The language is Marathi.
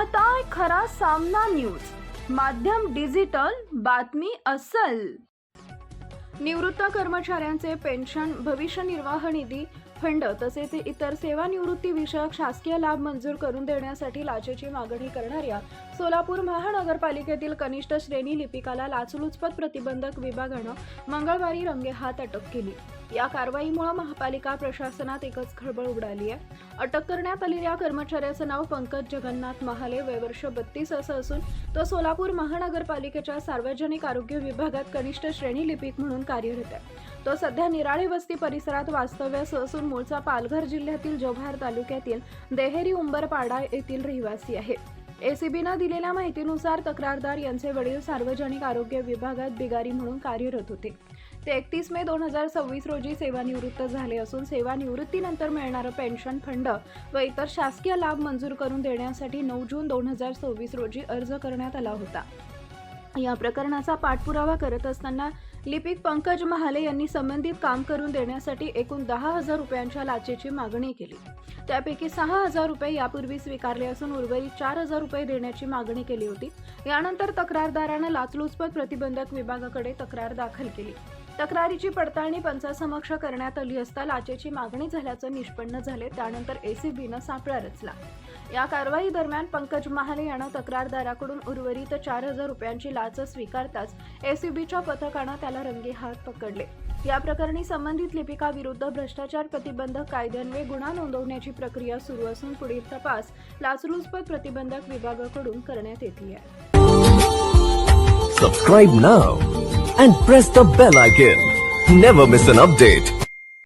पाहताय खरा सामना न्यूज, माध्यम डिजिटल, बातमी अस्सल। निवृत्त कर्मचाऱ्यांचे पेन्शन, भविष्य निर्वाह निधी फंड तसेच इतर सेवानिवृत्ती विषयक शासकीय लाभ मंजूर करून देण्यासाठी लाचेची मागणी करणाऱ्या सोलापूर महानगरपालिकेतील कनिष्ठ श्रेणी लिपिकाला लाचलुचपत प्रतिबंधक विभागानं मंगळवारी रंगेहात अटक केली। या कारवाईमुळे महापालिका प्रशासनात एकच खळबळ उडाली आहे। अटक करण्यात आलेल्या कर्मचाऱ्याचं नाव पंकज जगन्नाथ महाले, वय वर्ष 32 असं असून तो सोलापूर महानगरपालिकेच्या सार्वजनिक आरोग्य विभागात कनिष्ठ श्रेणी लिपिक म्हणून कार्यरत आहे। तो सध्या निराळे वस्ती परिसरात वास्तव्यास असून मूळचा पालघर जिल्ह्यातील जव्हार तालुक्यातील देहेरी उंबरपाडा येथील रहिवासी आहे। एसीबीनं दिलेल्या माहितीनुसार तक्रारदार यांचे वडील सार्वजनिक आरोग्य विभागात बिगारी म्हणून कार्यरत होते। ते 31 मे 2026 रोजी सेवानिवृत्त झाले असून सेवानिवृत्तीनंतर मिळणारं पेन्शन फंड व इतर शासकीय लाभ मंजूर करून देण्यासाठी 9 जून 2026 रोजी अर्ज करण्यात आला होता। या प्रकरणाचा पाठपुरावा करत असताना लिपिक पंकज महाले यांनी संबंधित काम करून देण्यासाठी एकूण 10,000 रुपयांच्या लाचेची मागणी केली। त्यापैकी 6,000 रुपये यापूर्वी स्वीकारले असून उर्वरित 4,000 रुपये देण्याची मागणी केली होती। यानंतर तक्रारदारानं लाचलुचपत प्रतिबंधक विभागाकडे तक्रार दाखल केली। तक्रारीची पडताळणी पंचासमक्ष करण्यात आली असता लाचेची मागणी झाल्याचं निष्पन्न झाले। त्यानंतर एसीबीनं सापळा रचला। या कारवाई दरम्यान पंकज महाले यानं तक्रारदाराकडून उर्वरित 4,000 रुपयांची लाच स्वीकारताच एसीबीच्या पथकानं त्याला रंगेहात पकडले। या प्रकरणी संबंधित लिपिकाविरुद्ध भ्रष्टाचार प्रतिबंधक कायद्यान्वये गुन्हा नोंदवण्याची प्रक्रिया सुरू असून पुढील तपास लाचलुचपत प्रतिबंधक विभागाकडून करण्यात येते आहे। Subscribe now and press the bell icon. Never miss an update.